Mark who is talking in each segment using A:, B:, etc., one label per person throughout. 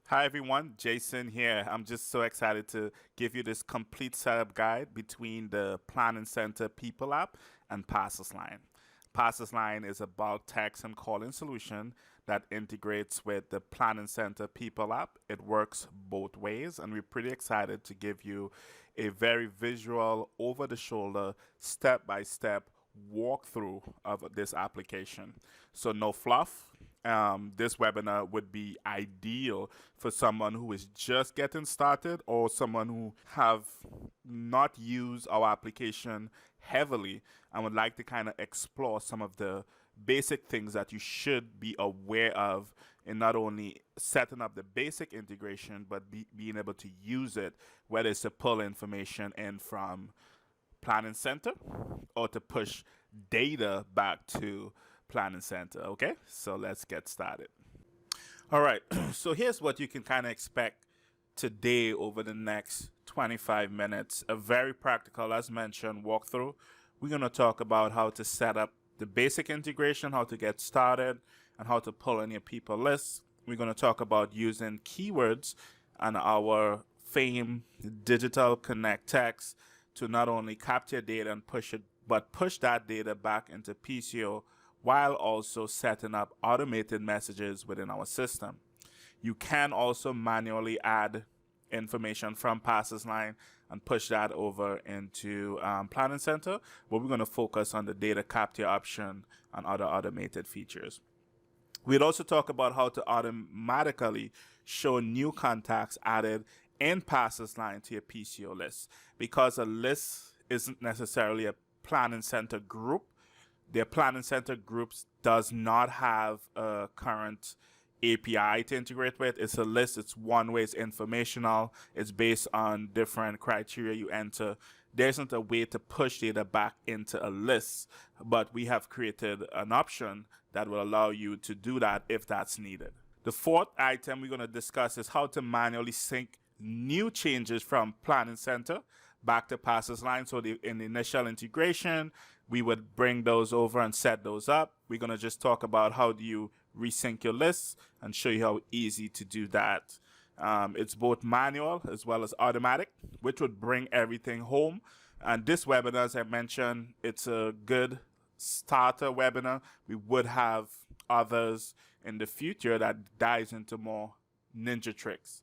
A: Hi everyone, Jason here. I'm just so excited to give you this complete setup guide between the Planning Center People app and Pastorsline. Pastorsline is a bulk text and calling solution that integrates with the Planning Center People app. It works both ways, and we're pretty excited to give you a very visual, over the shoulder, step by step walkthrough of this application. So, no fluff. This webinar would be ideal for someone who is just getting started or someone who have not used our application heavily and would like to kind of explore some of the basic things that you should be aware of in not only setting up the basic integration but being able to use it, whether it's to pull information in from Planning Center or to push data back to Planning Center. Okay, so let's get started. All right, so here's what you can kind of expect today over the next 25 minutes. A very practical, as mentioned, walkthrough. We're going to talk about how to set up the basic integration, how to get started, and how to pull in your people list. We're going to talk about using keywords and our FAME Digital Connect text to not only capture data and push it, but push that data back into PCO while also setting up automated messages within our system. You can also manually add information from Pastorsline and push that over into Planning Center, but we're going to focus on the data capture option and other automated features. We'd also talk about how to automatically show new contacts added in Pastorsline to your PCO list, because a list isn't necessarily a Planning Center group. Their Planning Center groups does not have a current API to integrate with. It's a list. It's one way. It's informational. It's based on different criteria you enter. There isn't a way to push data back into a list, but we have created an option that will allow you to do that if that's needed. The fourth item we're going to discuss is how to manually sync new changes from Planning Center back to Pastorsline. So in the initial integration, we would bring those over and set those up. We're going to just talk about how do you resync your lists and show you how easy to do that. It's both manual as well as automatic, which would bring everything home. And this webinar, as I mentioned, it's a good starter webinar. We would have others in the future that dives into more ninja tricks.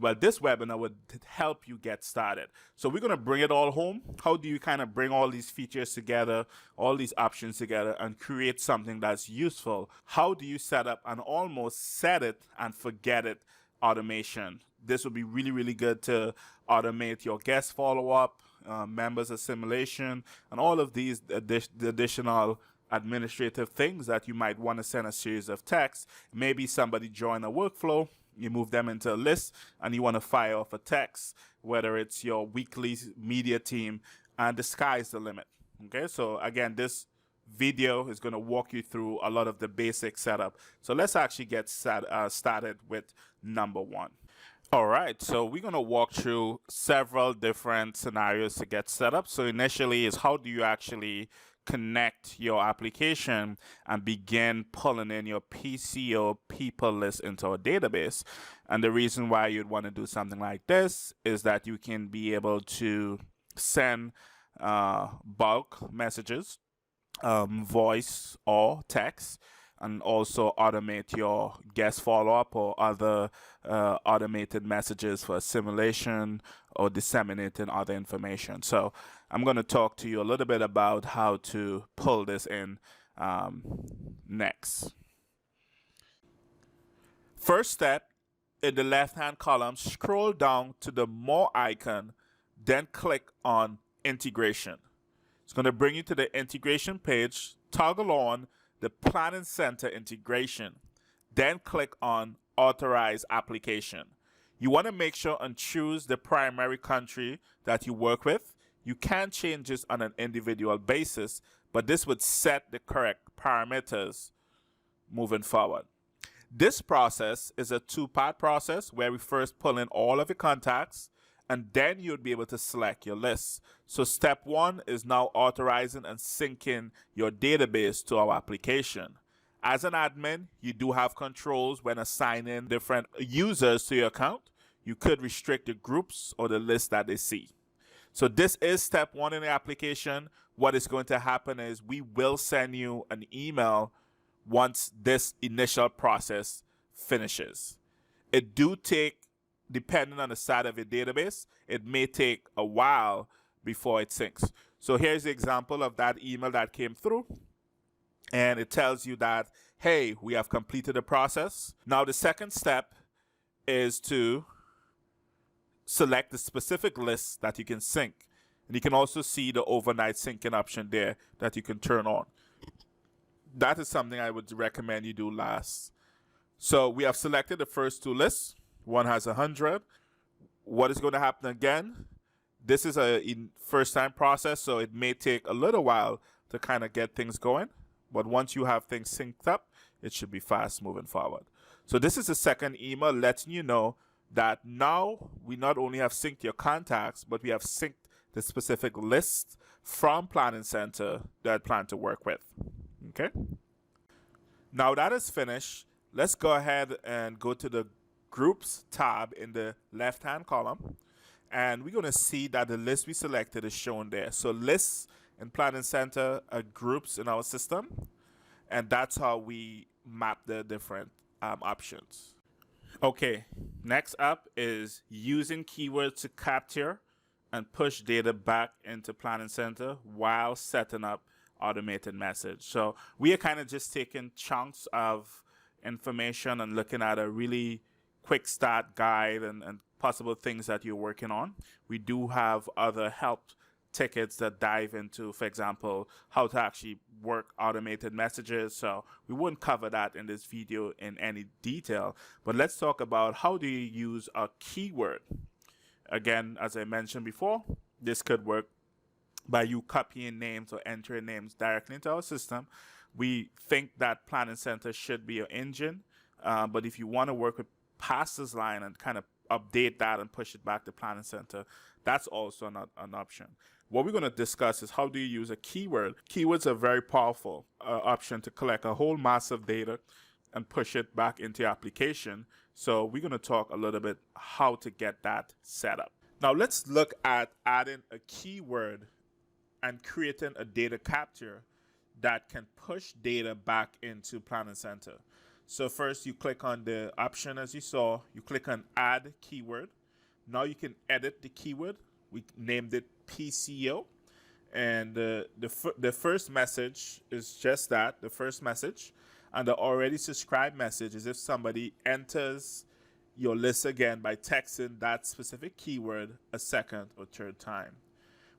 A: Well, this webinar would help you get started. So we're going to bring it all home. How do you kind of bring all these features together, all these options together, and create something that's useful? How do you set up an almost set it and forget it automation? This would be really, really good to automate your guest follow-up, members assimilation, and all of these additional administrative things that you might want to send a series of texts. Maybe somebody join a workflow. You move them into a list and you want to fire off a text, whether it's your weekly media team, and the sky's the limit. Okay, so again, this video is going to walk you through a lot of the basic setup. So let's actually get started with number one. All right, so we're going to walk through several different scenarios to get set up. So initially is how do you actually connect your application and begin pulling in your PCO people list into a database. And the reason why you'd want to do something like this is that you can be able to send bulk messages, voice or text, and also automate your guest follow-up or other automated messages for assimilation or disseminating other information. So I'm going to talk to you a little bit about how to pull this in next. First step, in the left-hand column, scroll down to the More icon, then click on Integration. It's going to bring you to the integration page. Toggle on the Planning Center integration, then click on Authorize Application. You want to make sure and choose the primary country that you work with. You can change this on an individual basis, but this would set the correct parameters moving forward. This process is a two-part process where we first pull in all of your contacts, and then you'll be able to select your list. So step one is now authorizing and syncing your database to our application. As an admin, you do have controls when assigning different users to your account. You could restrict the groups or the list that they see. So this is step one in the application. What is going to happen is we will send you an email once this initial process finishes. It do take, depending on the side of your database, it may take a while before it syncs. So here's the example of that email that came through. And it tells you that, hey, we have completed the process. Now the second step is to select the specific list that you can sync. And you can also see the overnight syncing option there that you can turn on. That is something I would recommend you do last. So we have selected the first two lists. One has 100. What is going to happen again? This is a first time process, so it may take a little while to kind of get things going. But once you have things synced up, it should be fast moving forward. So this is the second email letting you know that now we not only have synced your contacts, but we have synced the specific list from Planning Center that I plan to work with. Okay. Now that is finished, let's go ahead and go to the Groups tab in the left-hand column. And we're going to see that the list we selected is shown there. So lists in Planning Center are groups in our system. And that's how we map the different options. Okay, next up is using keywords to capture and push data back into Planning Center while setting up automated message. So we are kind of just taking chunks of information and looking at a really quick start guide and possible things that you're working on. We do have other help tickets that dive into, for example, how to actually work automated messages. So we won't cover that in this video in any detail, but let's talk about how do you use a keyword. Again, as I mentioned before, this could work by you copying names or entering names directly into our system. We think that Planning Center should be your engine, but if you want to work with Pastorsline and kind of update that and push it back to Planning Center, that's also an option. What we're going to discuss is how do you use a keyword. Keywords are very powerful option to collect a whole mass of data and push it back into your application. So we're going to talk a little bit how to get that set up. Now let's look at adding a keyword and creating a data capture that can push data back into Planning Center. So first you click on the option as you saw, you click on add keyword. Now you can edit the keyword. We named it PCO. And the first message is just that, the first message. And the already subscribed message is if somebody enters your list again by texting that specific keyword a second or third time.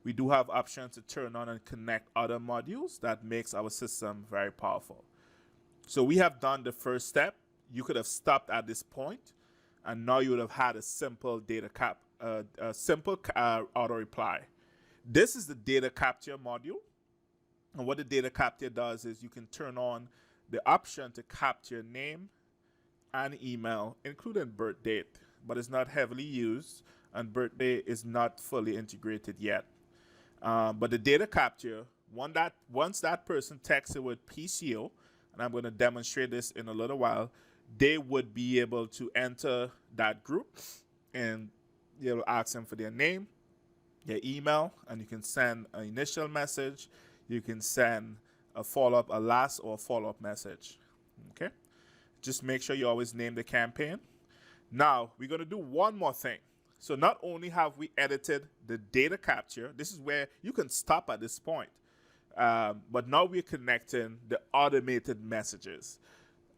A: We do have options to turn on and connect other modules that makes our system very powerful. So we have done the first step. You could have stopped at this point, and now you would have had a simple auto reply. This is the data capture module. And what the data capture does is you can turn on the option to capture name and email, including birth date, but it's not heavily used, and birthday is not fully integrated yet. But the data capture, once that person texts it with PCO, and I'm going to demonstrate this in a little while, they would be able to enter that group, and you'll ask them for their name, their email, and you can send an initial message. You can send a follow-up, a last or a follow-up message. Okay? Just make sure you always name the campaign. Now, we're going to do one more thing. So not only have we edited the data capture, this is where you can stop at this point. But now we're connecting the automated messages.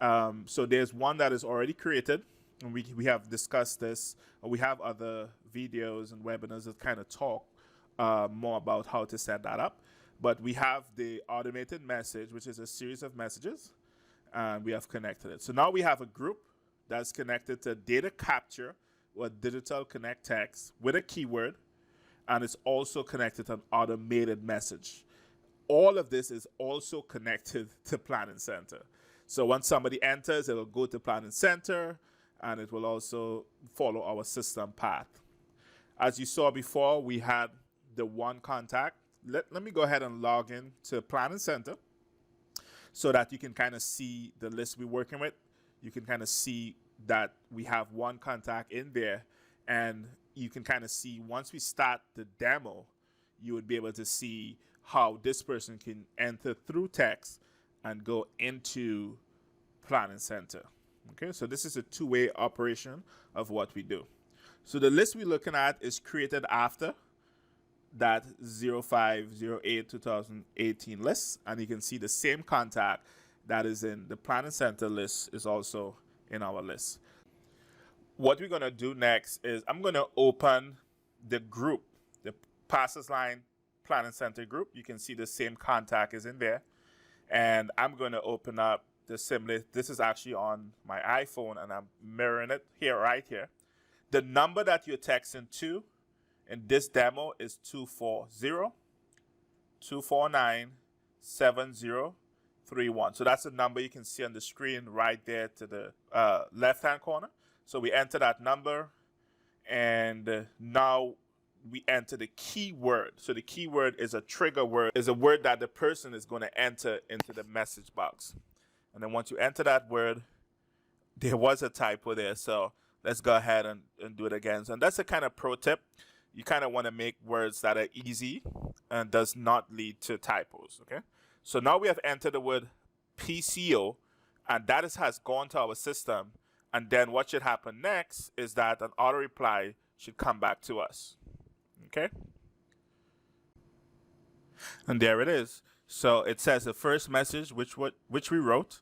A: So there's one that is already created, and we have discussed this. We have other videos and webinars that kind of talk more about how to set that up. But we have the automated message, which is a series of messages, and we have connected it. So now we have a group that's connected to data capture or digital connect text with a keyword, and it's also connected to an automated message. All of this is also connected to Planning Center. So once somebody enters, it'll go to Planning Center, and it will also follow our system path. As you saw before, we had the one contact. Let me go ahead and log in to Planning Center. so that you can kind of see the list we're working with. You can kind of see that we have one contact in there, and you can kind of see once we start the demo, you would be able to see how this person can enter through text and go into Planning Center. Okay, so this is a two-way operation of what we do. So the list we're looking at is created after that 05/08/2018 list, and you can see the same contact that is in the Planning Center list is also in our list. What we're going to do next is I'm going to open the group, the Pastorsline Planning Center group. You can see the same contact is in there, and I'm going to open up the assembly. This is actually on my iPhone, and I'm mirroring it here, right here. The number that you're texting to in this demo is 240-249-7031. So that's the number you can see on the screen right there to the left-hand corner. So we enter that number, and now we enter the keyword. So the keyword is a trigger word, is a word that the person is going to enter into the message box. And then once you enter that word, there was a typo there, so let's go ahead and do it again. So that's a kind of pro tip. You kind of want to make words that are easy and does not lead to typos, okay? So now we have entered the word PCO, and that has gone to our system. And then what should happen next is that an auto reply should come back to us, okay? And there it is. So it says the first message, which we wrote,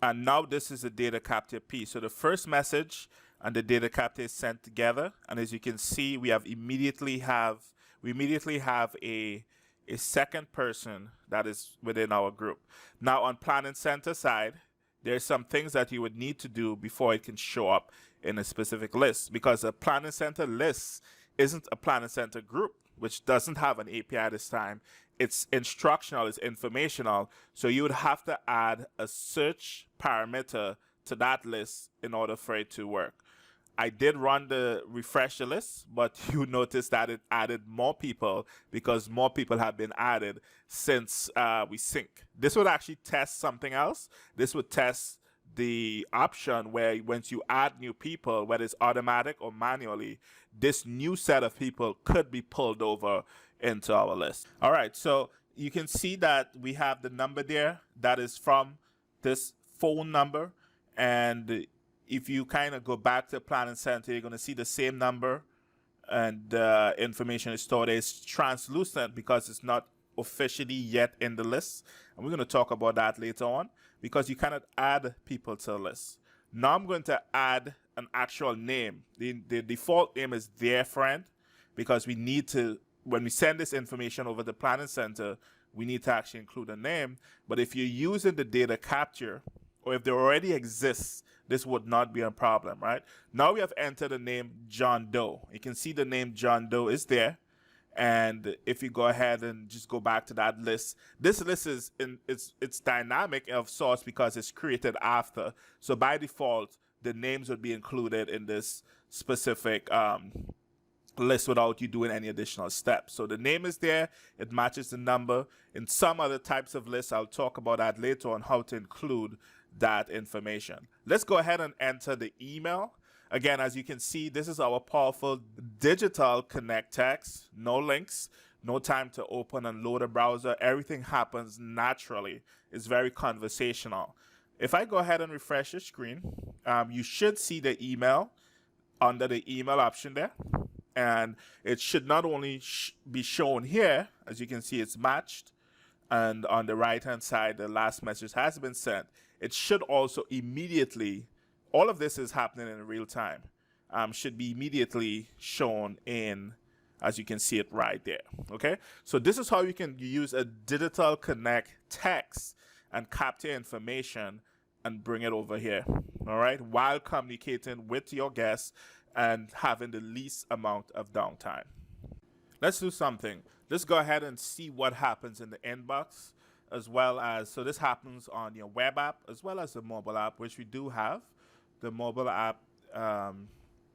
A: and now this is the data capture piece. So the first message and the data capture is sent together, and as you can see, we immediately have a second person that is within our group. Now on Planning Center side, there's some things that you would need to do before it can show up in a specific list, because a Planning Center list isn't a Planning Center group, which doesn't have an API this time. It's instructional, it's informational, so you would have to add a search parameter to that list in order for it to work. I did run the refresh the list, but you notice that it added more people because more people have been added since we sync. This would actually test something else. This would test the option where once you add new people, whether it's automatic or manually, this new set of people could be pulled over into our list. All right, so you can see that we have the number there that is from this phone number, and if you kind of go back to Planning Center, you're going to see the same number, and information is stored. It's translucent because it's not officially yet in the list, and we're going to talk about that later on, because you cannot add people to the list. Now I'm going to add an actual name. The default name is their friend, because we need to, when we send this information over the Planning Center, we need to actually include a name. But if you're using the data capture, or if there already exists, this would not be a problem, right? Now we have entered the name John Doe. You can see the name John Doe is there. And if you go ahead and just go back to that list, this list is it's dynamic of sorts because it's created after. So by default, the names would be included in this specific list without you doing any additional steps. So the name is there, it matches the number. In some other types of lists, I'll talk about that later on, how to include that information. Let's go ahead and enter the email. Again, as you can see, this is our powerful digital connect text. No links, no time to open and load a browser. Everything happens naturally. It's very conversational. If I go ahead and refresh the screen, you should see the email under the email option there. And it should not only be shown here, as you can see, it's matched. And on the right-hand side, the last message has been sent. It should also immediately, all of this is happening in real time, should be immediately shown in, as you can see it right there, okay? So this is how you can use a digital connect text and capture information and bring it over here, all right? While communicating with your guests and having the least amount of downtime. Let's do something. Let's go ahead and see what happens in the inbox, as well as, so this happens on your web app as well as the mobile app, which we do have. The mobile app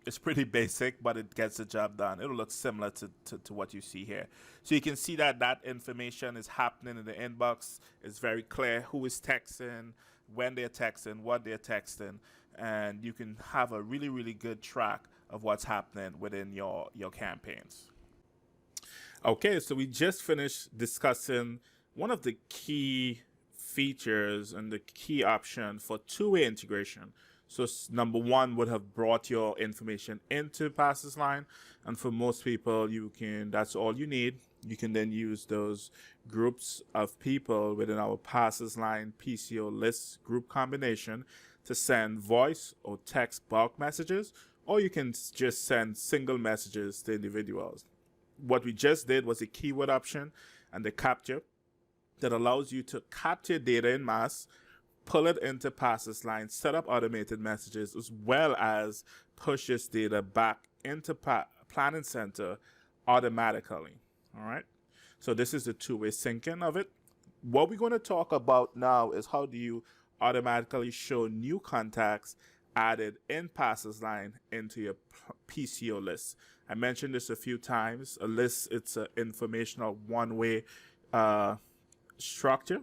A: It's pretty basic, but it gets the job done. It'll look similar to what you see here. So you can see that that information is happening in the inbox. It's very clear who is texting, when they're texting, what they're texting, and you can have a really, really good track of what's happening within your campaigns. Okay, so we just finished discussing one of the key features and the key option for two-way integration. So number one would have brought your information into Pastorsline, and for most people, that's all you need. You can then use those groups of people within our Pastorsline PCO list group combination to send voice or text bulk messages, or you can just send single messages to individuals. What we just did was a keyword option and the capture that allows you to capture data in mass, pull it into Pastorsline, set up automated messages, as well as push this data back into Planning Center automatically. All right. So this is the two-way syncing of it. What we're going to talk about now is how do you automatically show new contacts added in Pastorsline into your PCO list. I mentioned this a few times. A list, it's an informational one-way structure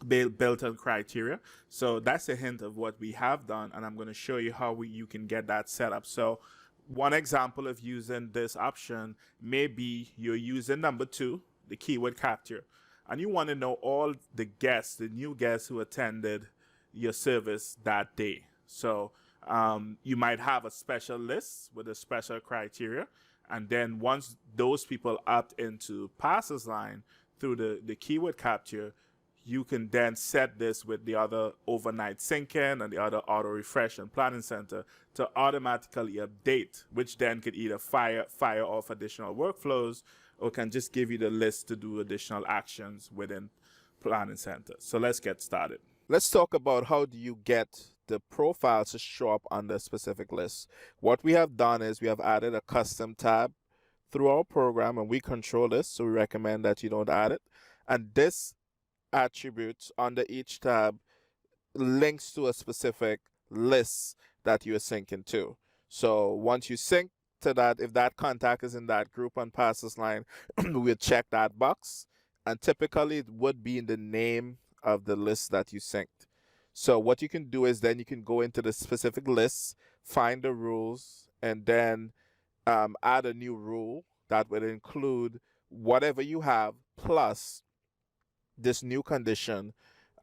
A: built on criteria. So that's a hint of what we have done, and I'm going to show you how you can get that set up. So one example of using this option may be you're using number 2, the keyword capture, and you want to know all the guests, the new guests who attended your service that day. So you might have a special list with a special criteria, and then once those people opt into Pastorsline through the keyword capture, you can then set this with the other overnight syncing and the other auto refresh and Planning Center to automatically update, which then could either fire off additional workflows or can just give you the list to do additional actions within Planning Center. So let's get started. Let's talk about how do you get the profiles to show up on the specific list. What we have done is we have added a custom tab through our program, and we control this, so we recommend that you don't add it. And this attribute under each tab links to a specific list that you're syncing to. So once you sync to that, if that contact is in that group on Pastorsline, we'll check that box, and typically it would be in the name of the list that you synced. So what you can do is then you can go into the specific list, find the rules, and then add a new rule that would include whatever you have plus this new condition.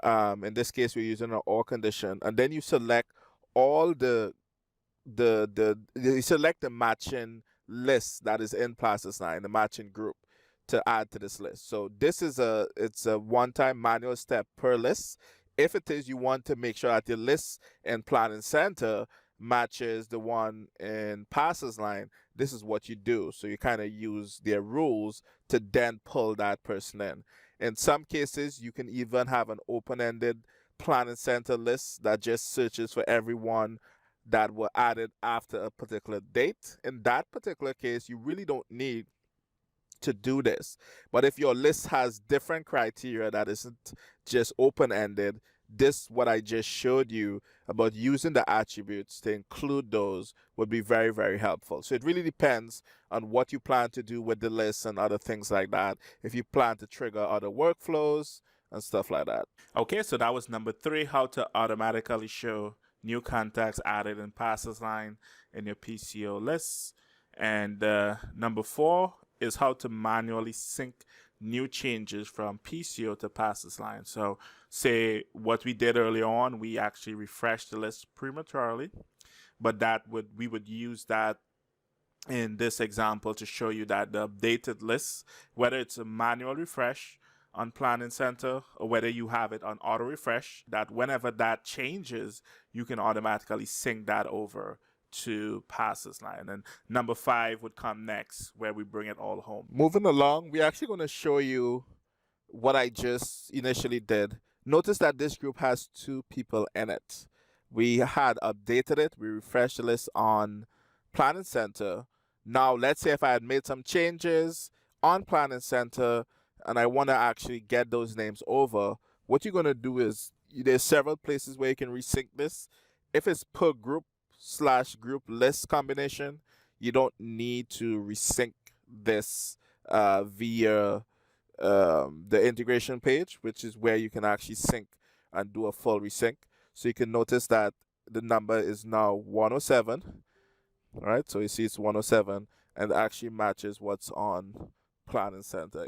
A: In this case, we're using an or condition, and then you select all you select the matching list that is in Pastorsline, the matching group, to add to this list. So this is it's a one-time manual step per list. If it is you want to make sure that your list in Planning Center matches the one in Pastorsline, this is what you do. So you kind of use their rules to then pull that person in. In some cases, you can even have an open-ended Planning Center list that just searches for everyone that were added after a particular date. In that particular case, you really don't need to do this. But if your list has different criteria that isn't just open-ended, this, what I just showed you about using the attributes to include those, would be very, very helpful. So it really depends on what you plan to do with the list and other things like that. If you plan to trigger other workflows and stuff like that. Okay, so that was number 3, how to automatically show new contacts added in Pastorsline in your PCO lists. And number 4 is how to manually sync new changes from PCO to Pastorsline. So say what we did earlier on, we actually refreshed the list prematurely, but we would use that in this example to show you that the updated list, whether it's a manual refresh on Planning Center or whether you have it on auto refresh, that whenever that changes, you can automatically sync that over to Pastorsline. And number 5 would come next, where we bring it all home. Moving along, we're actually going to show you what I just initially did. Notice that this group has 2 people in it. We had updated it. We refreshed the list on Planning Center. Now, let's say if I had made some changes on Planning Center and I want to actually get those names over, what you're going to do is there's several places where you can resync this. If it's per group,
B: slash group list combination, you don't need to resync this via the integration page, which is where you can actually sync and do a full resync. So you can notice that the number is now 107. All right, so you see it's 107 and actually matches what's on Planning Center.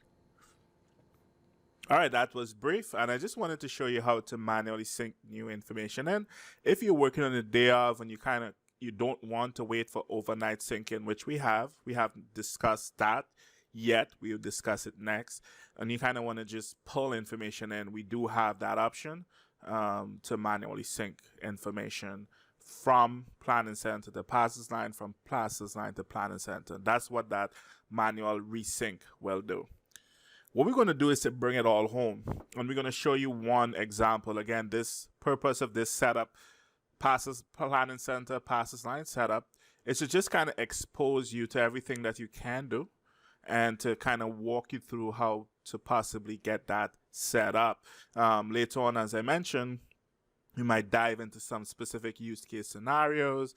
A: All right, that was brief, and I just wanted to show you how to manually sync new information. And if you're working on the day of and you don't want to wait for overnight syncing, which we haven't discussed that yet. We'll discuss it next. And you kind of want to just pull information in. We do have that option to manually sync information from Planning Center to Pastorsline, from Pastorsline to Planning Center. That's what that manual resync will do. What we're going to do is to bring it all home, and we're going to show you one example. Again, this purpose of this setup, Planning Center, Pastorsline setup, is to just kind of expose you to everything that you can do and to kind of walk you through how to possibly get that set up. Later on, as I mentioned, we might dive into some specific use case scenarios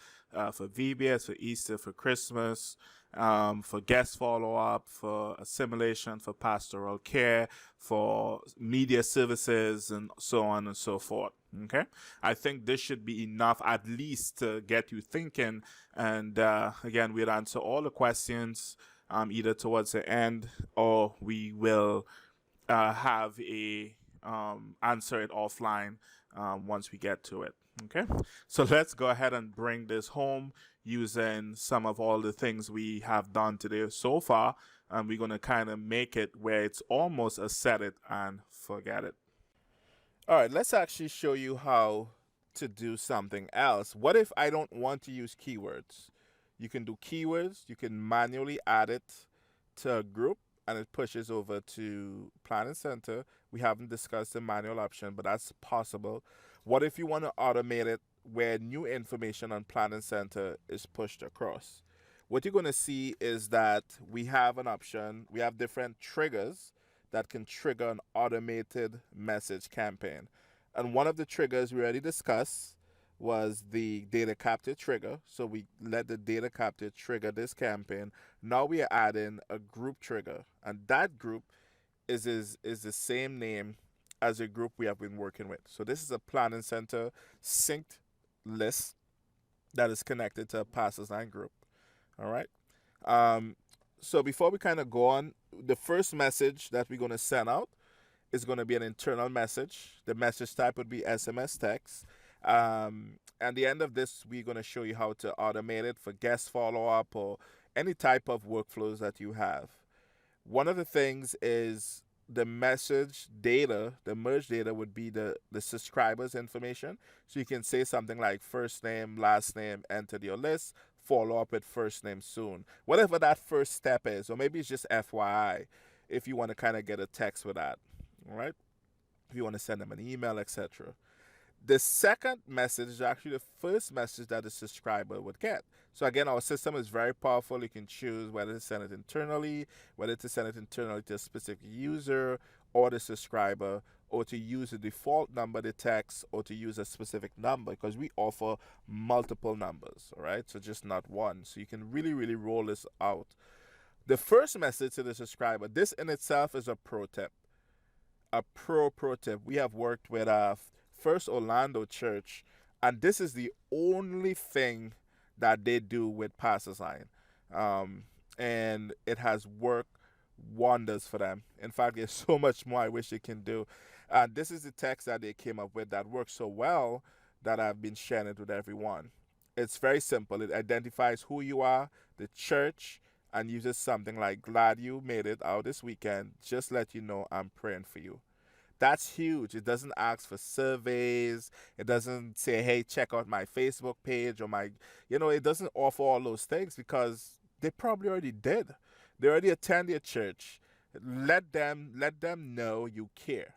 A: for VBS, for Easter, for Christmas, for guest follow-up, for assimilation, for pastoral care, for media services, and so on and so forth. Okay, I think this should be enough at least to get you thinking. And again, we'll answer all the questions either towards the end, or we will have a answer it offline once we get to it. Okay, so let's go ahead and bring this home using some of all the things we have done today so far, and we're going to kind of make it where it's almost a set it and forget it.
B: All right, let's actually show you how to do something else. What if I don't want to use keywords? You can do keywords, you can manually add it to a group, and it pushes over to Planning Center. We haven't discussed the manual option, but that's possible. What if you want to automate it where new information on Planning Center is pushed across? What you're going to see is that we have an option, we have different triggers that can trigger an automated message campaign. And one of the triggers we already discussed was the data capture trigger. So we let the data capture trigger this campaign. Now we are adding a group trigger, and that group is the same name as a group we have been working with. So this is a Planning Center synced list that is connected to a Pastorsline group. All right. So before we kind of go on, the first message that we're going to send out is going to be an internal message. The message type would be SMS text. At the end of this, we're going to show you how to automate it for guest follow-up or any type of workflows that you have. One of the things is the message data, the merge data would be the subscriber's information. So you can say something like first name, last name, entered your list, follow up with first name soon. Whatever that first step is, or maybe it's just FYI if you want to kind of get a text with that. All right? If you want to send them an email, etc. The second message is actually the first message that the subscriber would get. So again, our system is very powerful. You can choose whether to send it internally, whether to send it internally to a specific user or the subscriber, or to use the default number, the text, or to use a specific number, because we offer multiple numbers, all right? So just not one. So you can really, really roll this out. The first message to the subscriber, this in itself is a pro tip. A pro tip. We have worked with First Orlando Church, and this is the only thing that they do with Pastorsline, and it has worked wonders for them. In fact, there's so much more I wish it can do. This is the text that they came up with that works so well that I've been sharing it with everyone. It's very simple. It identifies who you are, the church, and uses something like "Glad you made it out this weekend. Just let you know I'm praying for you." That's huge. It doesn't ask for surveys. It doesn't say, hey, check out my Facebook page or it doesn't offer all those things because they probably already did. They already attend your church. Let them know you care.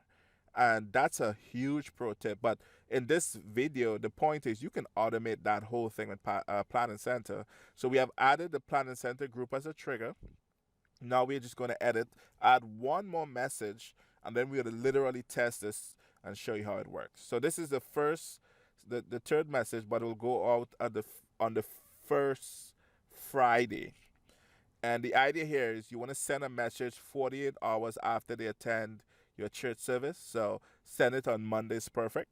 B: And that's a huge pro tip. But in this video, the point is you can automate that whole thing with Planning Center. So we have added the Planning Center group as a trigger. Now we're just going to add one more message, and then we're going to literally test this and show you how it works. So this is the first the third message, but it will go out on the first Friday. And the idea here is you want to send a message 48 hours after they attend your church service. So send it on Monday's perfect.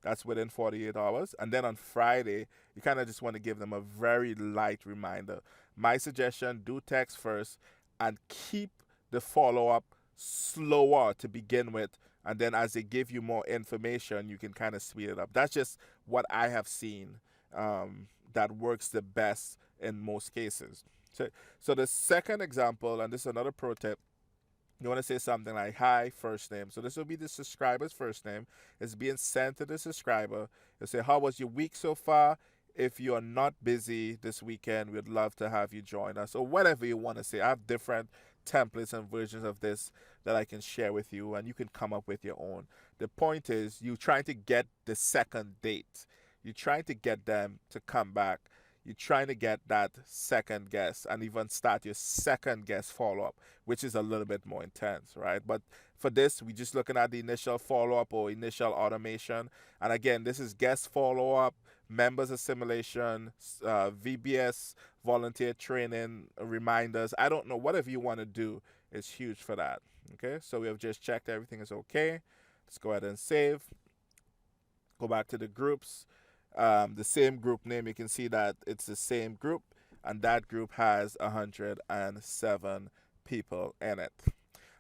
B: That's within 48 hours. And then on Friday, you kind of just want to give them a very light reminder. My suggestion, do text first and keep the follow up slower to begin with. And then as they give you more information, you can kind of speed it up. That's just what I have seen that works the best in most cases. So the second example, and this is another pro tip, you want to say something like hi first name. So this will be the subscriber's first name. It's being sent to the subscriber. You say, how was your week so far? If you are not busy this weekend, we'd love to have you join us, or whatever you want to say. I have different templates and versions of this that I can share with you, and you can come up with your own. The point is, you trying to get the second date. You're trying to get them to come back. You're trying to get that second guess and even start your second guess follow up, which is a little bit more intense, right? But for this, we're just looking at the initial follow up or initial automation. And again, this is guest follow up, members assimilation, VBS, volunteer training, reminders. I don't know, whatever you want to do is huge for that. Okay, so we have just checked everything is okay. Let's go ahead and save. Go back to the groups. The same group name, you can see that it's the same group, and that group has 107 people in it.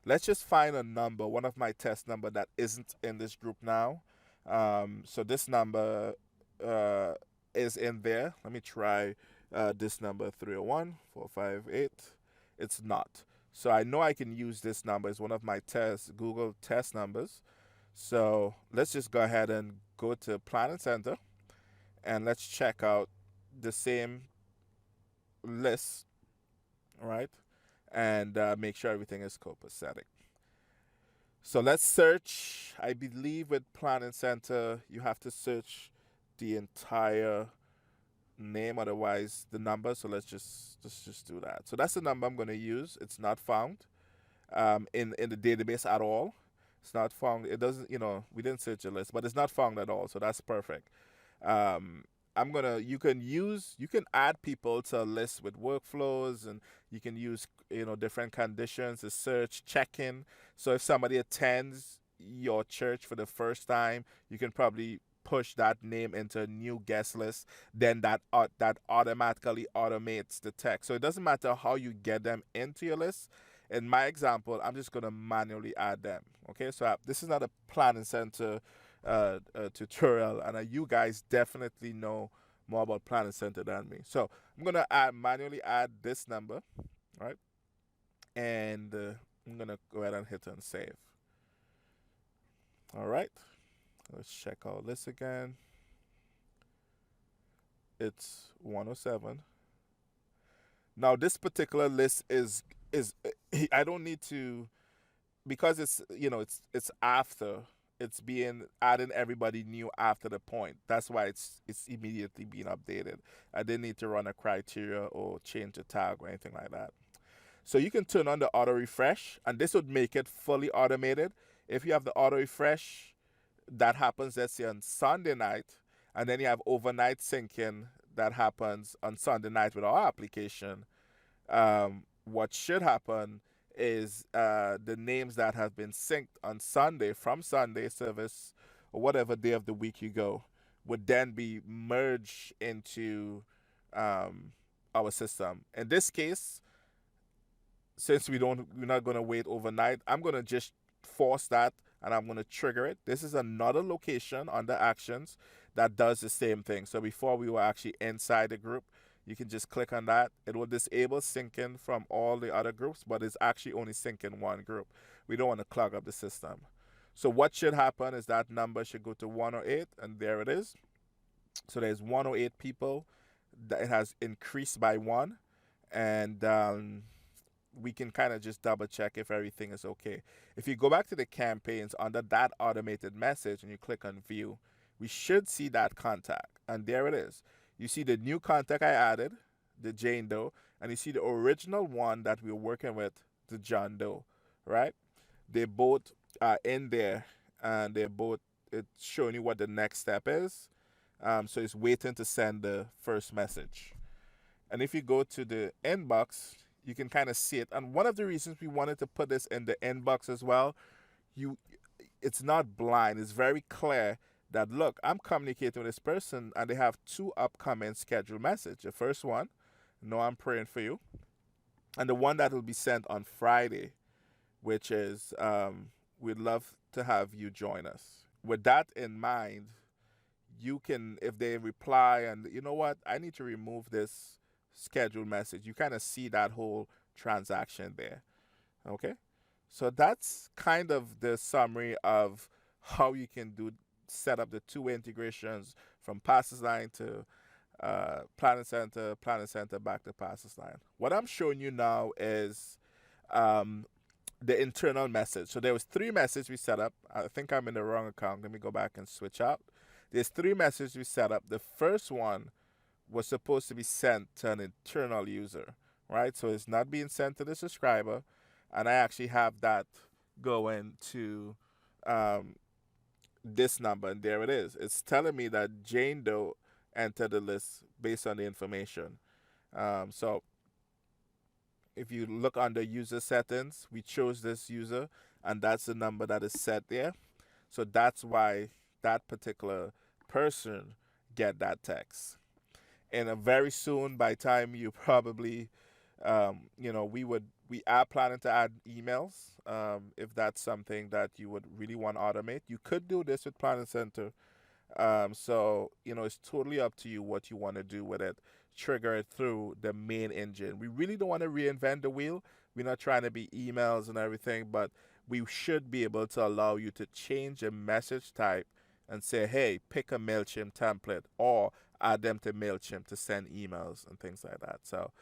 B: Let's just find a number, one of my test number that isn't in this group now. So this number is in there. Let me try this number 301-458. It's not. So I know I can use this number as one of my Google test numbers. So let's just go ahead and go to Planning Center. And let's check out the same list, right? And make sure everything is copacetic. So let's search. I believe with Planning Center, you have to search the entire name, otherwise the number. So let's just do that. So that's the number I'm going to use. It's not found in the database at all. It's not found. It doesn't, we didn't search a list, but it's not found at all. So that's perfect. You can add people to a list with workflows, and you can use different conditions to search, check in. So if somebody attends your church for the first time, you can probably push that name into a new guest list. Then that automatically automates the text. So it doesn't matter how you get them into your list. In my example, I'm just gonna manually add them. Okay, so this is not a Planning Center tutorial, and you guys definitely know more about Planning Center than me. So I'm gonna manually add this number, right? And I'm gonna go ahead and hit and save. All right, let's check our list again. It's 107. Now this particular list is I don't need to, because it's after. It's being adding everybody new after the point. That's why it's immediately being updated. I didn't need to run a criteria or change a tag or anything like that. So you can turn on the auto refresh, and this would make it fully automated. If you have the auto refresh, that happens, let's say, on Sunday night, and then you have overnight syncing that happens on Sunday night with our application. What should happen is the names that have been synced on Sunday from Sunday service or whatever day of the week you go would then be merged into our system. In this case, since we're not going to wait overnight, I'm going to just force that, and I'm going to trigger it. This is another location under actions that does the same thing. So before we were actually inside the group, you can just click on that. It will disable syncing from all the other groups, but it's actually only syncing one group. We don't want to clog up the system. So what should happen is that number should go to 108, and there it is. So there's 108 people. That it has increased by one, and we can kind of just double check if everything is okay. If you go back to the campaigns under that automated message and you click on view, we should see that contact, and there it is. You see the new contact I added, the Jane Doe, and you see the original one that we were working with, the John Doe, right? They both are in there, and it's showing you what the next step is. So it's waiting to send the first message. And if you go to the inbox, you can kind of see it. And one of the reasons we wanted to put this in the inbox as well, you it's not blind. It's very clear that look, I'm communicating with this person and they have two upcoming scheduled messages. The first one, no, I'm praying for you. And the one that will be sent on Friday, which is we'd love to have you join us. With that in mind, you can, if they reply and you know what, I need to remove this scheduled message, you kind of see that whole transaction there. Okay? So that's kind of the summary of how you can do set up the two-way integrations from Pastorsline to Planning Center back to Pastorsline. What I'm showing you now is um, the internal message. So there was three messages we set up. I think I'm in the wrong account. Let me go back and switch out. There's three messages we set up. The first one was supposed to be sent to an internal user, right? So it's not being sent to the subscriber, and I actually have that going to this number, and there it is. It's telling me that Jane Doe entered the list based on the information. So if you look under user settings, we chose this user, and that's the number that is set there. So that's why that particular person get that text. And very soon, by time you probably, we are planning to add emails. If that's something that you would really want to automate, you could do this with Planning Center. So it's totally up to you what you want to do with it. Trigger it through the main engine. We really don't want to reinvent the wheel. We're not trying to be emails and everything, but we should be able to allow you to change a message type and say, hey, pick a MailChimp template or add them to MailChimp to send emails and things like that. So